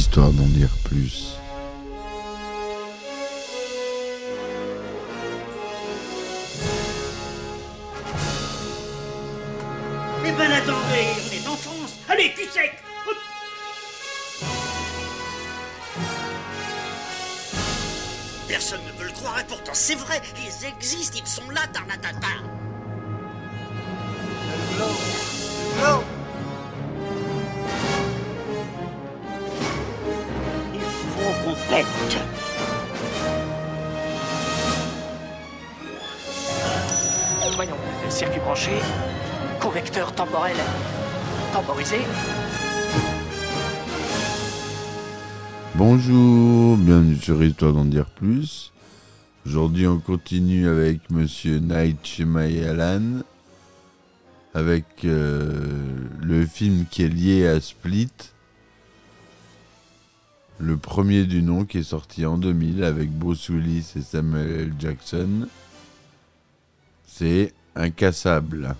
histoire d'en dire plus. Eh ben attendez, on est en France. Allez, cul sec. Hop. Personne ne peut le croire et pourtant c'est vrai. Ils existent, ils sont là, Tarnatata. Glow. Il faut qu'on pète. Voyons, circuit branché, convecteur temporel temporisé. Bonjour, bienvenue sur Histoire d'en dire plus. Aujourd'hui on continue avec Monsieur Night Shyamalan avec le film qui est lié à Split, le premier du nom, qui est sorti en 2000 avec Bruce Willis et Samuel L. Jackson. C'est Incassable.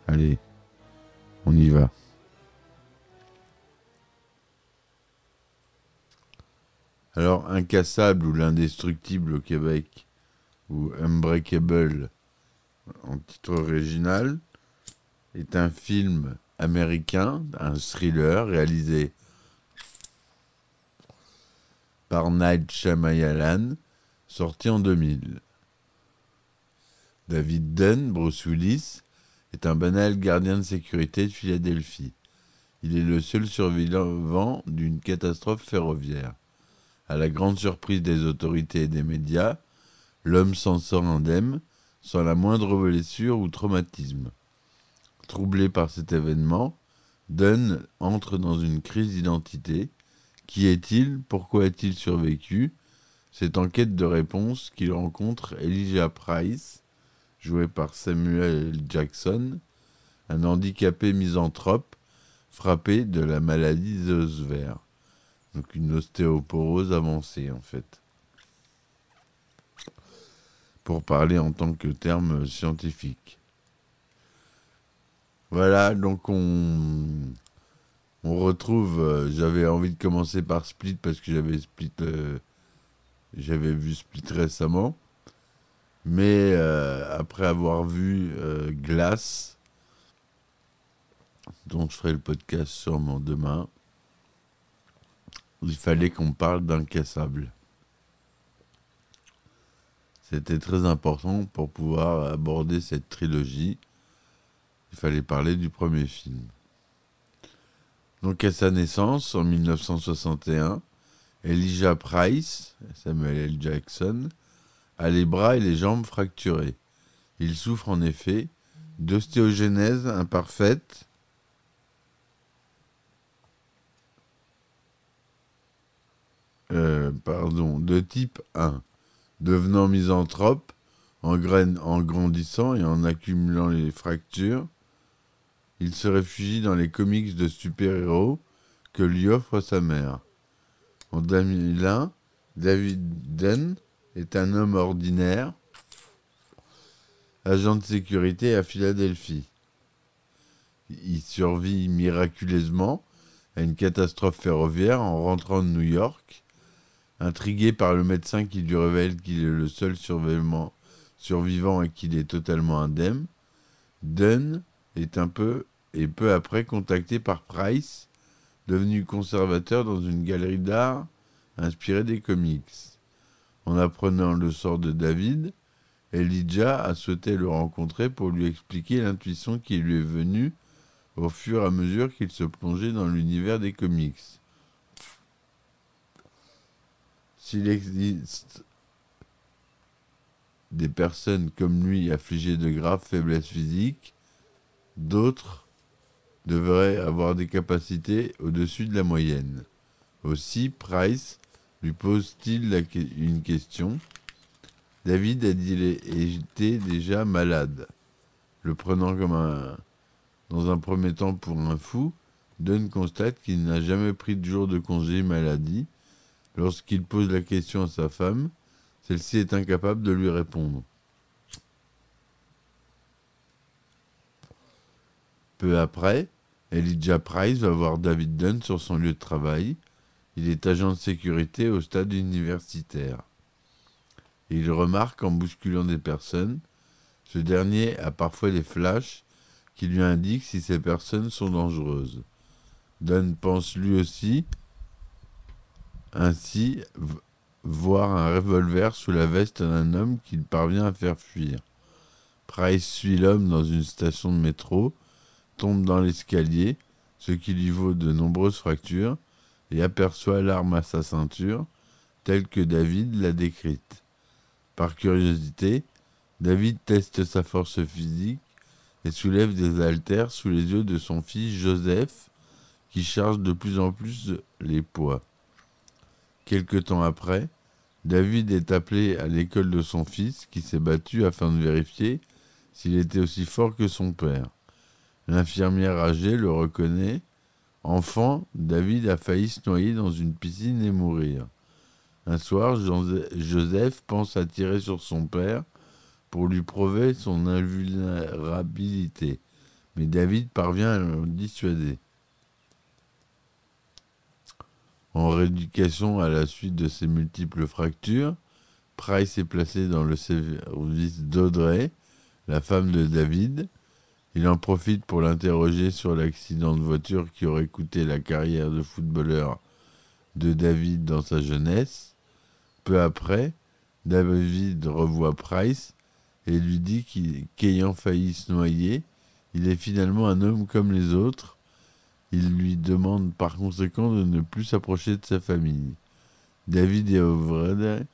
Allez, on y va. Alors, Incassable ou L'Indestructible au Québec, ou Unbreakable en titre original, est un film américain, un thriller réalisé par Night Shyamalan, sorti en 2000. David Dunn, Bruce Willis, est un banal gardien de sécurité de Philadelphie. Il est le seul survivant d'une catastrophe ferroviaire. À la grande surprise des autorités et des médias, l'homme s'en sort indemne, sans la moindre blessure ou traumatisme. Troublé par cet événement, Dunn entre dans une crise d'identité. Qui est-il ? Pourquoi a-t-il survécu ? C'est en quête de réponse qu'il rencontre Elijah Price, joué par Samuel L. Jackson, un handicapé misanthrope frappé de la maladie d'Osver. Donc une ostéoporose avancée en fait. Pour parler en tant que terme scientifique. Voilà, donc on retrouve, j'avais envie de commencer par Split parce que j'avais vu Split récemment. Mais après avoir vu Glass, dont je ferai le podcast sûrement demain, il fallait qu'on parle d'Incassable. C'était très important pour pouvoir aborder cette trilogie. Il fallait parler du premier film. Donc à sa naissance, en 1961, Elijah Price, Samuel L. Jackson, a les bras et les jambes fracturés. Il souffre en effet d'ostéogenèse imparfaite, de type 1, devenant misanthrope en grandissant et en accumulant les fractures. Il se réfugie dans les comics de super-héros que lui offre sa mère. En 2001, David Dunn est un homme ordinaire, agent de sécurité à Philadelphie. Il survit miraculeusement à une catastrophe ferroviaire en rentrant de New York. Intrigué par le médecin qui lui révèle qu'il est le seul survivant et qu'il est totalement indemne, Dunn est peu après contacté par Price, devenu conservateur dans une galerie d'art inspirée des comics. En apprenant le sort de David, Elijah a souhaité le rencontrer pour lui expliquer l'intuition qui lui est venue au fur et à mesure qu'il se plongeait dans l'univers des comics. S'il existe des personnes comme lui affligées de graves faiblesses physiques, d'autres devraient avoir des capacités au-dessus de la moyenne. Aussi, Price lui pose-t-il une question. David était déjà malade. Le prenant dans un premier temps pour un fou, Dunn constate qu'il n'a jamais pris de jour de congé maladie. Lorsqu'il pose la question à sa femme, celle-ci est incapable de lui répondre. Peu après, Elijah Price va voir David Dunn sur son lieu de travail. Il est agent de sécurité au stade universitaire. Et il remarque en bousculant des personnes, ce dernier a parfois des flashs qui lui indiquent si ces personnes sont dangereuses. Don pense lui aussi ainsi voir un revolver sous la veste d'un homme qu'il parvient à faire fuir. Price suit l'homme dans une station de métro, tombe dans l'escalier, ce qui lui vaut de nombreuses fractures, et aperçoit l'arme à sa ceinture, telle que David l'a décrite. Par curiosité, David teste sa force physique et soulève des haltères sous les yeux de son fils Joseph, qui charge de plus en plus les poids. Quelque temps après, David est appelé à l'école de son fils, qui s'est battu afin de vérifier s'il était aussi fort que son père. L'infirmière âgée le reconnaît. Enfant, David a failli se noyer dans une piscine et mourir. Un soir, Joseph pense à tirer sur son père pour lui prouver son invulnérabilité, mais David parvient à le dissuader. En rééducation à la suite de ses multiples fractures, Price est placé dans le service d'Audrey, la femme de David. Il en profite pour l'interroger sur l'accident de voiture qui aurait coûté la carrière de footballeur de David dans sa jeunesse. Peu après, David revoit Price et lui dit qu'ayant failli se noyer, il est finalement un homme comme les autres. Il lui demande par conséquent de ne plus s'approcher de sa famille. David et Audrey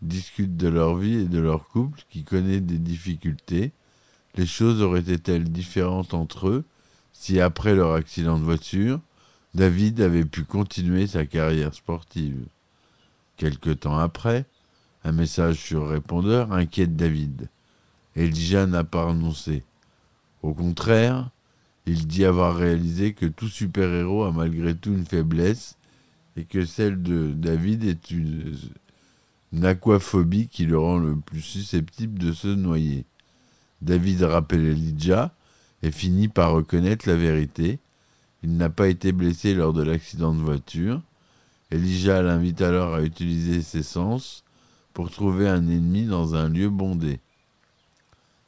discutent de leur vie et de leur couple qui connaît des difficultés. Les choses auraient été-elles différentes entre eux si, après leur accident de voiture, David avait pu continuer sa carrière sportive. Quelque temps après, un message sur répondeur inquiète David. Elijah n'a pas renoncé. Au contraire, il dit avoir réalisé que tout super-héros a malgré tout une faiblesse et que celle de David est une aquaphobie qui le rend le plus susceptible de se noyer. David rappelle Elijah et finit par reconnaître la vérité. Il n'a pas été blessé lors de l'accident de voiture. Elijah l'invite alors à utiliser ses sens pour trouver un ennemi dans un lieu bondé.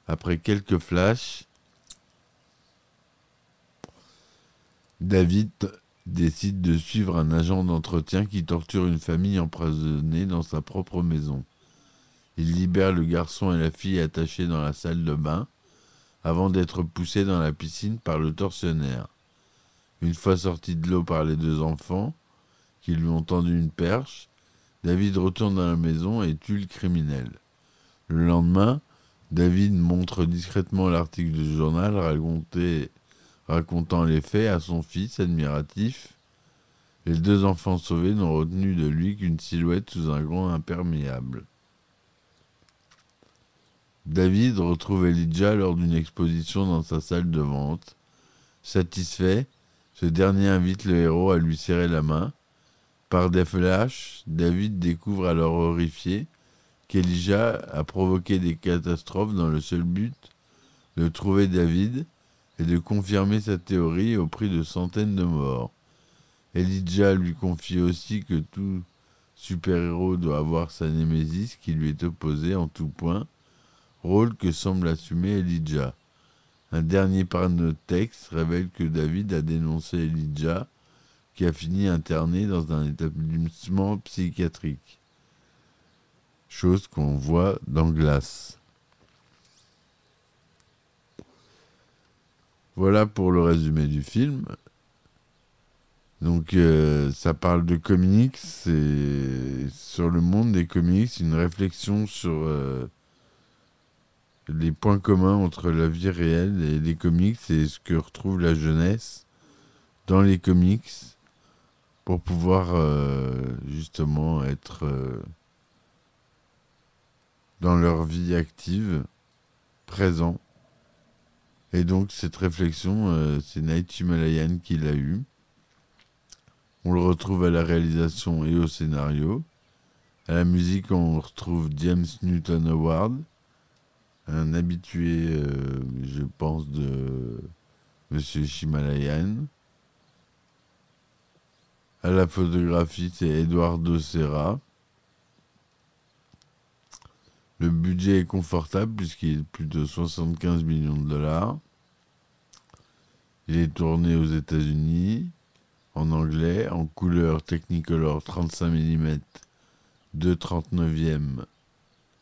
Après quelques flashs, David décide de suivre un agent d'entretien qui torture une famille emprisonnée dans sa propre maison. Il libère le garçon et la fille attachés dans la salle de bain avant d'être poussés dans la piscine par le tortionnaire. Une fois sorti de l'eau par les deux enfants, qui lui ont tendu une perche, David retourne dans la maison et tue le criminel. Le lendemain, David montre discrètement l'article du journal racontant les faits à son fils admiratif. Les deux enfants sauvés n'ont retenu de lui qu'une silhouette sous un gant imperméable. David retrouve Elijah lors d'une exposition dans sa salle de vente. Satisfait, ce dernier invite le héros à lui serrer la main. Par des flashs, David découvre alors horrifié qu'Elijah a provoqué des catastrophes dans le seul but de trouver David et de confirmer sa théorie au prix de centaines de morts. Elijah lui confie aussi que tout super-héros doit avoir sa némésis qui lui est opposée en tout point, rôle que semble assumer Elijah. Un dernier panneau de texte révèle que David a dénoncé Elijah, qui a fini interné dans un établissement psychiatrique. Chose qu'on voit dans Glace. Voilà pour le résumé du film. Donc ça parle de comics, c'est sur le monde des comics, une réflexion sur les points communs entre la vie réelle et les comics et ce que retrouve la jeunesse dans les comics pour pouvoir justement être dans leur vie active, présent. Et donc cette réflexion, c'est Night Shyamalan qui l'a eue. On le retrouve à la réalisation et au scénario. À la musique, on retrouve James Newton Howard, un habitué, je pense, de Monsieur Shyamalan. À la photographie, c'est Eduardo Serra. Le budget est confortable puisqu'il est de plus de 75 millions de dollars. Il est tourné aux États-Unis, en anglais, en couleur Technicolor 35 mm, 2/39e,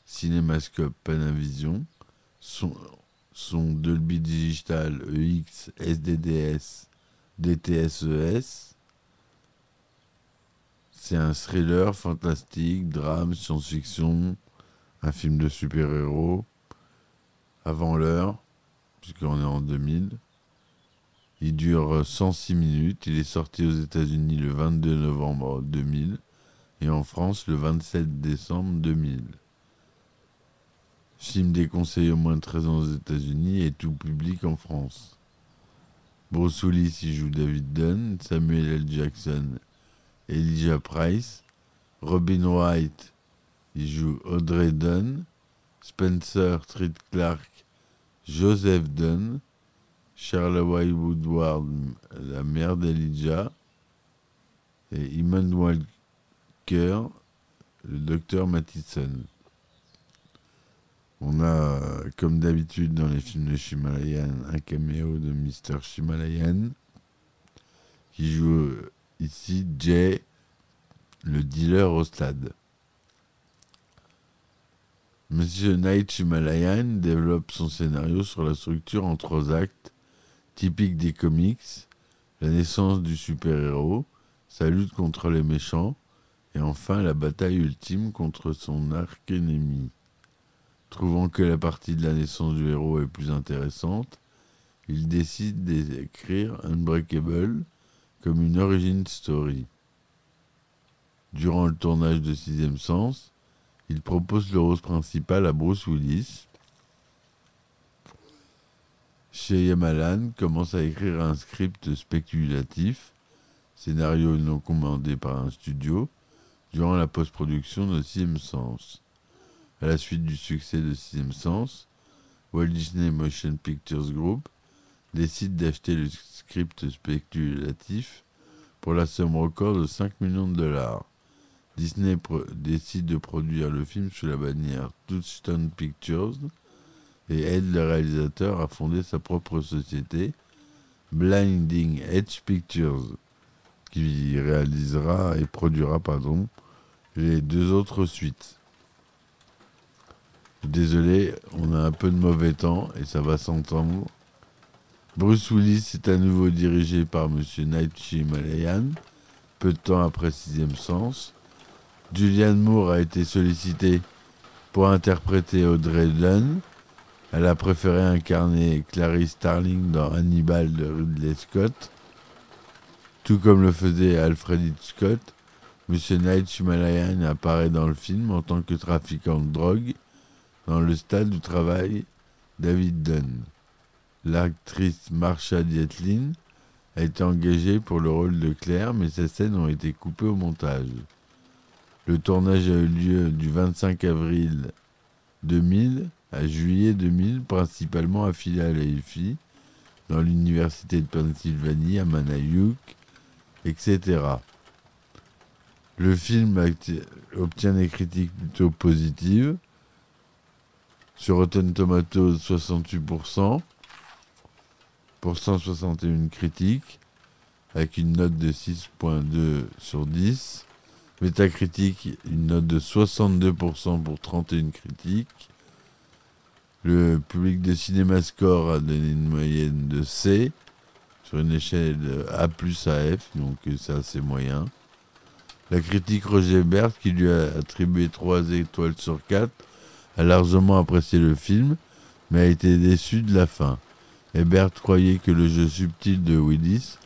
Cinémascope Panavision, son Dolby Digital EX, SDDS, DTSES. C'est un thriller fantastique, drame, science-fiction, un film de super-héros, avant l'heure, puisqu'on est en 2000. Il dure 106 minutes. Il est sorti aux États-Unis le 22 novembre 2000 et en France le 27 décembre 2000. Film déconseillé au moins de 13 ans aux États-Unis et tout public en France. Bruce Willis y joue David Dunn, Samuel L. Jackson, Elijah Price, Robin Wright y joue Audrey Dunn, Spencer Treat Clark, Joseph Dunn, Charlotte Woodward, la mère d'Elijah, et Eamon Walker, le docteur Mathison. On a, comme d'habitude dans les films de Shyamalan, un caméo de Mr. Shyamalan, qui joue ici Jay, le dealer au stade. Monsieur Night Shyamalan développe son scénario sur la structure en 3 actes, typique des comics, la naissance du super-héros, sa lutte contre les méchants, et enfin la bataille ultime contre son arch-ennemi. Trouvant que la partie de la naissance du héros est plus intéressante, il décide d'écrire Unbreakable comme une origin story. Durant le tournage de Sixième Sens, il propose le rôle principal à Bruce Willis. Shyamalan commence à écrire un script spéculatif, scénario non commandé par un studio, durant la post-production de Sixième Sens. À la suite du succès de Sixième Sens, Walt Disney Motion Pictures Group décide d'acheter le script spéculatif pour la somme record de 5 millions de dollars. Disney décide de produire le film sous la bannière Touchstone Pictures et aide le réalisateur à fonder sa propre société, Blinding Edge Pictures, qui réalisera et produira les 2 autres suites. Désolé, on a un peu de mauvais temps et ça va s'entendre. Bruce Willis est à nouveau dirigé par Monsieur Night Shyamalan, peu de temps après Sixième Sens. Julianne Moore a été sollicitée pour interpréter Audrey Dunn. Elle a préféré incarner Clarice Starling dans Hannibal de Ridley Scott, tout comme le faisait Alfred Hitchcock. Monsieur Night Shyamalan apparaît dans le film en tant que trafiquant de drogue dans le stade où travaille David Dunn. L'actrice Marsha Dietlin a été engagée pour le rôle de Claire, mais ses scènes ont été coupées au montage. Le tournage a eu lieu du 25 avril 2000 à juillet 2000, principalement à Philadelphie, dans l'université de Pennsylvanie, à Manayuk, etc. Le film obtient des critiques plutôt positives. Sur Rotten Tomatoes, 68%, pour 161 critiques, avec une note de 6.2 sur 10. Metacritic, une note de 62% pour 31 critiques. Le public de CinemaScore a donné une moyenne de C, sur une échelle de A plus à F, donc c'est assez moyen. La critique Roger Ebert, qui lui a attribué 3 étoiles sur 4, a largement apprécié le film, mais a été déçu de la fin. Ebert croyait que le jeu subtil de Willis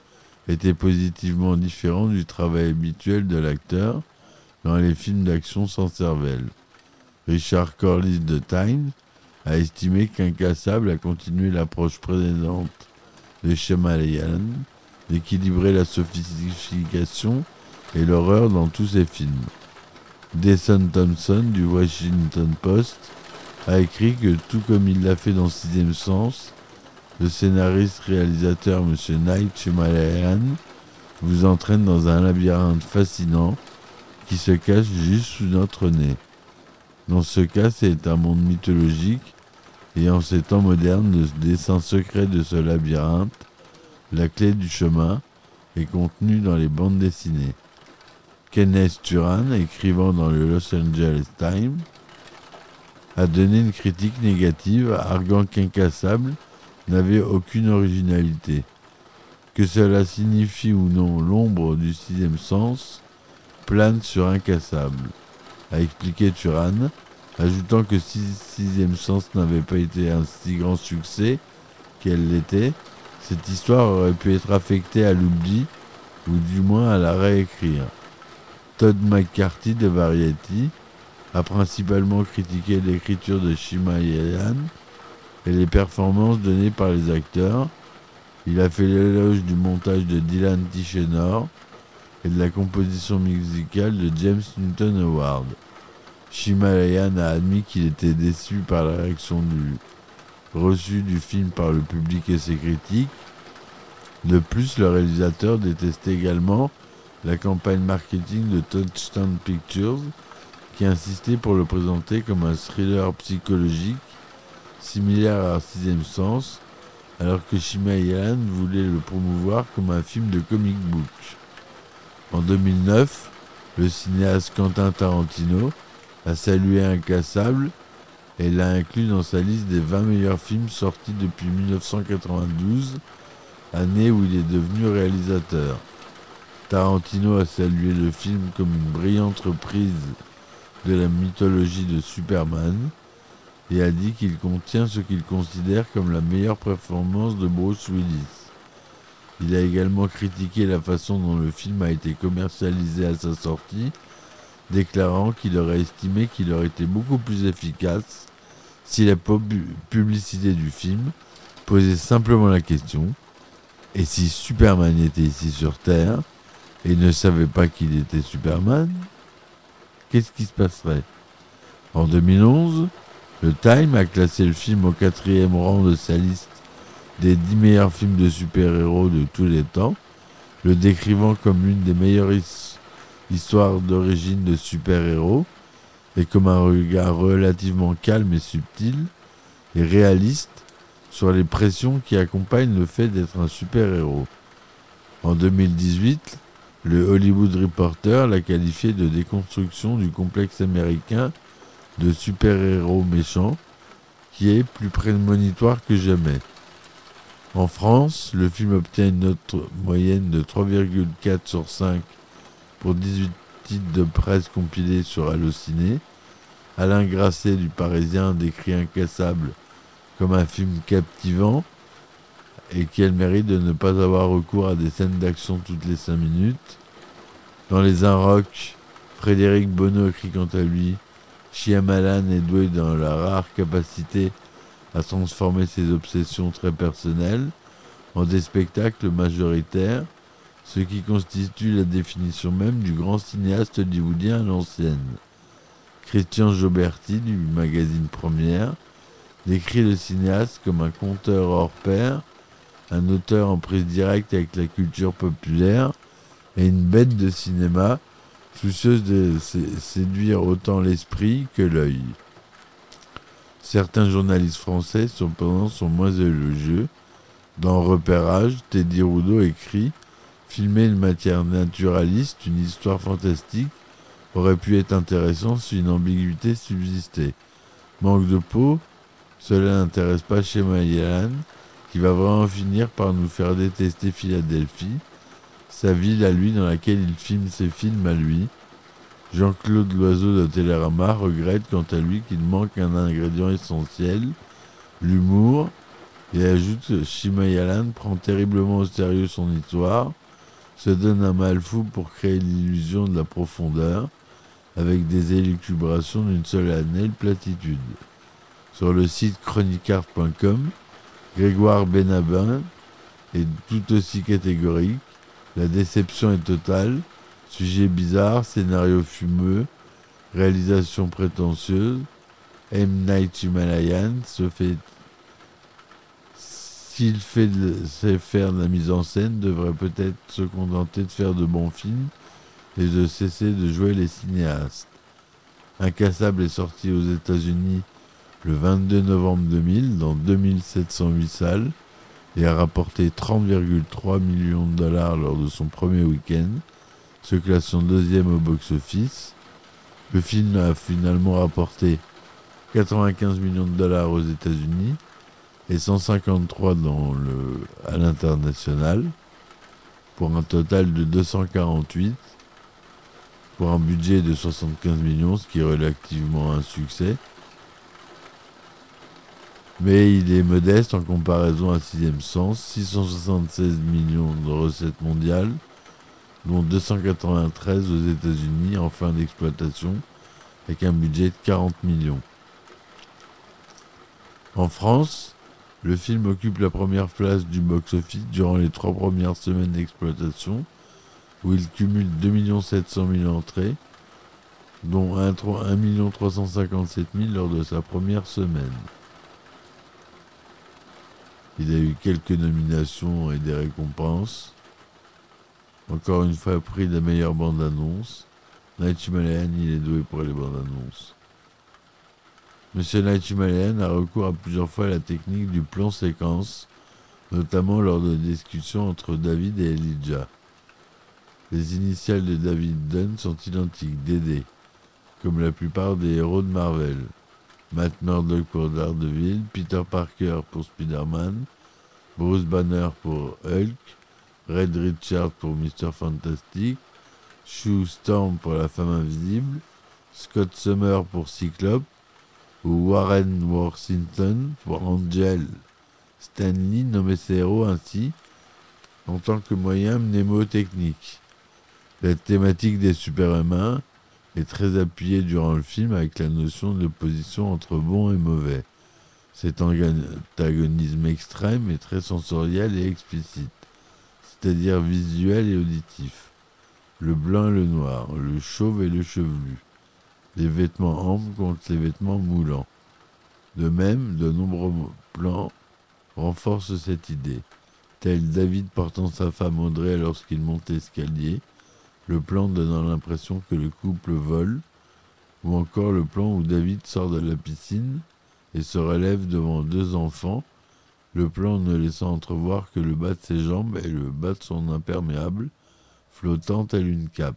était positivement différent du travail habituel de l'acteur dans les films d'action sans cervelle. Richard Corliss de Times a estimé qu'Incassable a continué l'approche précédente de Shyamalan, d'équilibrer la sophistication et l'horreur dans tous ses films. Desson Thompson du Washington Post a écrit que, tout comme il l'a fait dans Sixième Sens, le scénariste-réalisateur M. Night Shyamalan vous entraîne dans un labyrinthe fascinant qui se cache juste sous notre nez. Dans ce cas, c'est un monde mythologique et en ces temps modernes, le dessin secret de ce labyrinthe, la clé du chemin, est contenu dans les bandes dessinées. Kenneth Turan, écrivant dans le Los Angeles Times, a donné une critique négative, arguant qu'Incassable n'avait aucune originalité. Que cela signifie ou non, l'ombre du sixième sens plane sur Incassable, a expliqué Turan, ajoutant que si Sixième Sens n'avait pas été un si grand succès qu'elle l'était, cette histoire aurait pu être affectée à l'oubli, ou du moins à la réécrire. Todd McCarthy de Variety a principalement critiqué l'écriture de Shyamalan et les performances données par les acteurs. Il a fait l'éloge du montage de Dylan Tichenor et de la composition musicale de James Newton Howard. Shyamalan a admis qu'il était déçu par la réaction reçue du film par le public et ses critiques. De plus, le réalisateur détestait également la campagne marketing de Touchstone Pictures, qui insistait pour le présenter comme un thriller psychologique similaire à Sixième Sens, alors que Shyamalan voulait le promouvoir comme un film de comic book. En 2009, le cinéaste Quentin Tarantino a salué Incassable et l'a inclus dans sa liste des 20 meilleurs films sortis depuis 1992, année où il est devenu réalisateur. Tarantino a salué le film comme une brillante reprise de la mythologie de Superman et a dit qu'il contient ce qu'il considère comme la meilleure performance de Bruce Willis. Il a également critiqué la façon dont le film a été commercialisé à sa sortie, déclarant qu'il aurait estimé qu'il aurait été beaucoup plus efficace si la publicité du film posait simplement la question « Et si Superman était ici sur Terre et ne savait pas qu'il était Superman, qu'est-ce qui se passerait ?» En 2011, le Time a classé le film au 4e rang de sa liste des 10 meilleurs films de super-héros de tous les temps, le décrivant comme une des meilleures histoires d'origine de super-héros et comme un regard relativement calme et subtil et réaliste sur les pressions qui accompagnent le fait d'être un super-héros. En 2018, le Hollywood Reporter l'a qualifié de déconstruction du complexe américain de super-héros méchants, qui est plus prémonitoire que jamais. En France, le film obtient une note moyenne de 3,4 sur 5 pour 18 titres de presse compilés sur Allociné. Alain Grasset du Parisien décrit Incassable comme un film captivant et qui a le mérite de ne pas avoir recours à des scènes d'action toutes les 5 minutes. Dans Les Inrocks, Frédéric Bonneau écrit quant à lui « Shyamalan est doué dans la rare capacité à transformer ses obsessions très personnelles en des spectacles majoritaires, ce qui constitue la définition même du grand cinéaste hollywoodien à l'ancienne. » Christian Joberti du magazine Première décrit le cinéaste comme un conteur hors pair, un auteur en prise directe avec la culture populaire et une bête de cinéma soucieuse de séduire autant l'esprit que l'œil. Certains journalistes français cependant sont moins élogieux. Dans Repérage, Teddy Roudot écrit « Filmer une matière naturaliste, une histoire fantastique, aurait pu être intéressant si une ambiguïté subsistait. Manque de peau, cela n'intéresse pas Shyamalan, qui va vraiment finir par nous faire détester Philadelphie, sa ville à lui dans laquelle il filme ses films à lui. » Jean-Claude Loiseau de Télérama regrette quant à lui qu'il manque un ingrédient essentiel, l'humour, et ajoute que Shyamalan prend terriblement au sérieux son histoire, se donne un mal fou pour créer l'illusion de la profondeur, avec des élucubrations d'une solennelle platitude. Sur le site chronicart.com, Grégoire Benabin est tout aussi catégorique. La déception est totale. Sujet bizarre, scénario fumeux, réalisation prétentieuse. M. Night Shyamalan S'il sait faire de la mise en scène, devrait peut-être se contenter de faire de bons films et de cesser de jouer les cinéastes. Incassable est sorti aux États-Unis le 22 novembre 2000 dans 2708 salles et a rapporté 30,3 millions de dollars lors de son premier week-end, se classant deuxième au box-office. Le film a finalement rapporté 95 millions de dollars aux États-Unis et 153 à l'international, pour un total de 248, pour un budget de 75 millions, ce qui est relativement un succès. Mais il est modeste en comparaison à Sixième Sens, 676 millions de recettes mondiales, dont 293 aux États-Unis en fin d'exploitation, avec un budget de 40 millions. En France, le film occupe la première place du box-office durant les 3 premières semaines d'exploitation, où il cumule 2 700 000 entrées, dont 1 357 000 lors de sa première semaine. Il a eu quelques nominations et des récompenses. Encore une fois, prix de la meilleure bande-annonce. Night Shyamalan, il est doué pour les bandes-annonces. Monsieur Night Shyamalan a recours à plusieurs fois à la technique du plan séquence, notamment lors de discussions entre David et Elijah. Les initiales de David Dunn sont identiques, DD, comme la plupart des héros de Marvel. Matt Murdock pour Daredevil, Peter Parker pour Spider-Man, Bruce Banner pour Hulk, Red Richards pour Mr. Fantastic, Sue Storm pour la Femme Invisible, Scott Summer pour Cyclope, ou Warren Worthington pour Angel. Stan Lee nommait ses héros ainsi en tant que moyen mnémotechnique. La thématique des super-humains est très appuyée durant le film avec la notion de l'opposition entre bon et mauvais. Cet antagonisme extrême est très sensoriel et explicite, c'est-à-dire visuel et auditif. Le blanc et le noir, le chauve et le chevelu, les vêtements amples contre les vêtements moulants. De même, de nombreux plans renforcent cette idée, tel David portant sa femme Audrey lorsqu'il monte l'escalier, le plan donnant l'impression que le couple vole, ou encore le plan où David sort de la piscine et se relève devant 2 enfants, le plan ne laissant entrevoir que le bas de ses jambes et le bas de son imperméable, flottant tel une cape.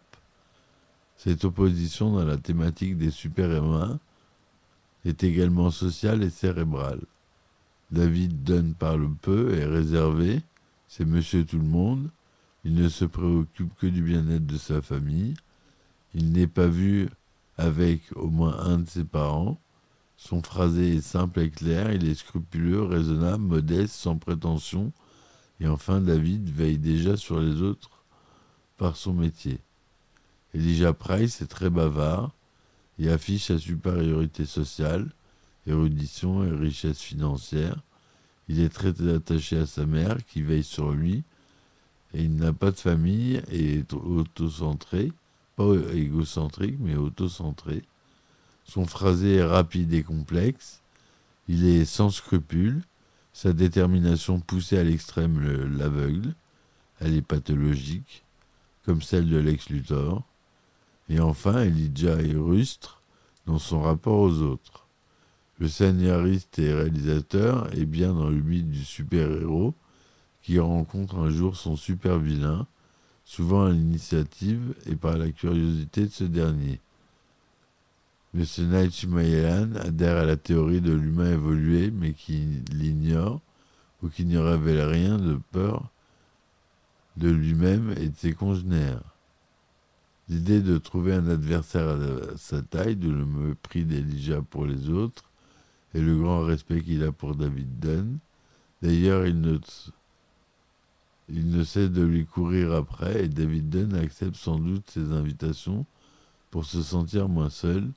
Cette opposition dans la thématique des super-humains est également sociale et cérébrale. David Dunn parle peu, est réservé, c'est monsieur tout le monde, il ne se préoccupe que du bien-être de sa famille, il n'est pas vu avec au moins un de ses parents, son phrasé est simple et clair, il est scrupuleux, raisonnable, modeste, sans prétention, et enfin David veille déjà sur les autres par son métier. Elijah Price est très bavard et affiche sa supériorité sociale, érudition et richesse financière. Il est très attaché à sa mère qui veille sur lui et il n'a pas de famille et est autocentré, pas égocentrique mais autocentré. Son phrasé est rapide et complexe. Il est sans scrupules. Sa détermination poussée à l'extrême l'aveugle. Elle est pathologique, comme celle de Lex Luthor. Et enfin, Elijah est rustre dans son rapport aux autres. Le scénariste et réalisateur est bien dans le mythe du super-héros qui rencontre un jour son super-vilain, souvent à l'initiative et par la curiosité de ce dernier. M. Night Shyamalan adhère à la théorie de l'humain évolué, mais qui l'ignore ou qui ne révèle rien de peur de lui-même et de ses congénères. L'idée de trouver un adversaire à sa taille, de le mépris d'Elijah pour les autres, et le grand respect qu'il a pour David Dunn. D'ailleurs, il ne cesse de lui courir après, et David Dunn accepte sans doute ses invitations pour se sentir moins seul.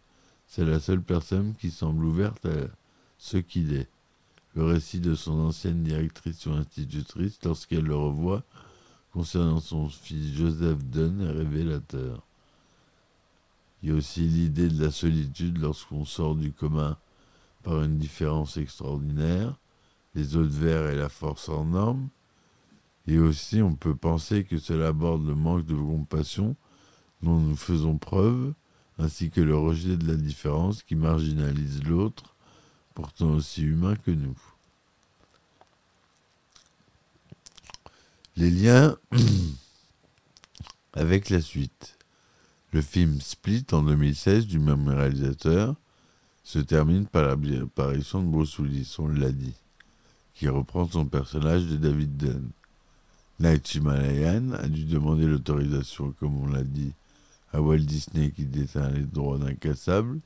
C'est la seule personne qui semble ouverte à ce qu'il est. Le récit de son ancienne directrice ou institutrice, lorsqu'elle le revoit, concernant son fils Joseph Dunn, est révélateur. Il y a aussi l'idée de la solitude lorsqu'on sort du commun par une différence extraordinaire, les autres vers et la force hors norme. Et aussi, on peut penser que cela aborde le manque de compassion dont nous faisons preuve, ainsi que le rejet de la différence qui marginalise l'autre, pourtant aussi humain que nous. Les liens avec la suite. Le film Split en 2016 du même réalisateur se termine par l'apparition de Bruce Willis, on l'a dit, qui reprend son personnage de David Dunn. Night Shyamalan a dû demander l'autorisation, comme on l'a dit, à Walt Disney qui détient les droits d'Incassable.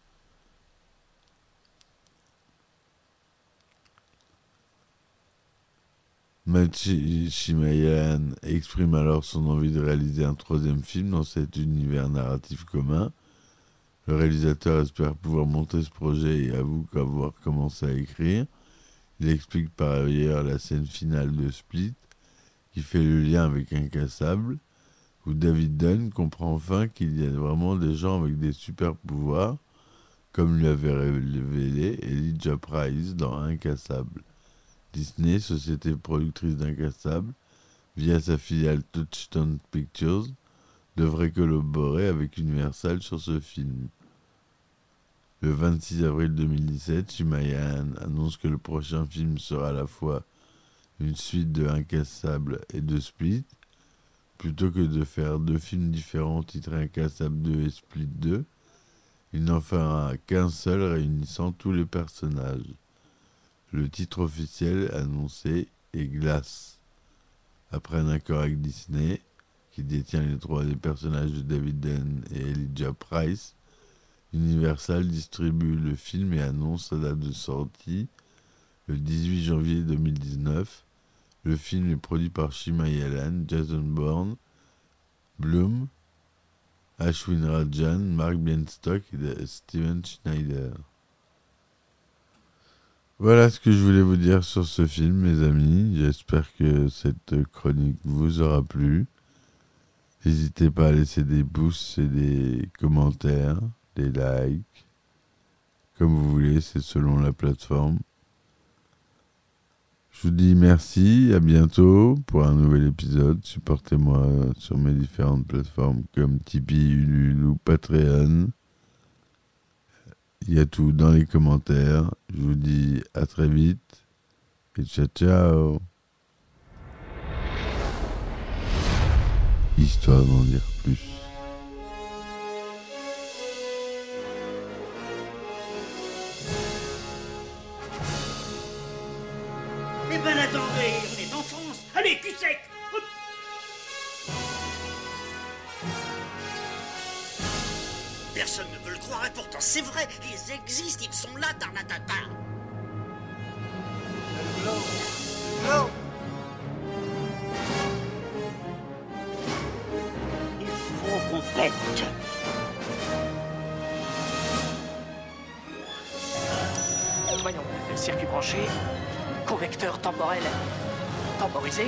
Shyamalan exprime alors son envie de réaliser un troisième film dans cet univers narratif commun. Le réalisateur espère pouvoir monter ce projet et avoue qu'avoir commencé à écrire. Il explique par ailleurs la scène finale de Split, qui fait le lien avec Incassable, où David Dunn comprend enfin qu'il y a vraiment des gens avec des super pouvoirs, comme lui avait révélé Elijah Price dans Incassable. Disney, société productrice d'Incassable, via sa filiale Touchstone Pictures, devrait collaborer avec Universal sur ce film. Le 26 avril 2017, Shyamalan annonce que le prochain film sera à la fois une suite de Incassable et de Split, plutôt que de faire deux films différents titrés Incassable 2 et Split 2, il n'en fera qu'un seul réunissant tous les personnages. Le titre officiel annoncé est Glass. Après un accord avec Disney, qui détient les droits des personnages de David Dunn et Elijah Price, Universal distribue le film et annonce sa date de sortie le 18 janvier 2019. Le film est produit par Shyamalan, Jason Bourne, Bloom, Ashwin Rajan, Mark Bienstock et Steven Schneider. Voilà ce que je voulais vous dire sur ce film, mes amis. J'espère que cette chronique vous aura plu. N'hésitez pas à laisser des pouces et des commentaires, des likes. Comme vous voulez, c'est selon la plateforme. Je vous dis merci, à bientôt pour un nouvel épisode. Supportez-moi sur mes différentes plateformes comme Tipeee, Ulule ou Patreon. Il y a tout dans les commentaires. Je vous dis à très vite et ciao ciao. Histoire d'en dire plus. Eh ben attendez, on est en France. Allez, cul sec. Hop. Personne ne veut le croire et pourtant c'est vrai, ils existent, ils sont là, Tarnatata. L'eau. Il faut qu'on pète. Voyons, le circuit branché, convecteur temporel temporisé,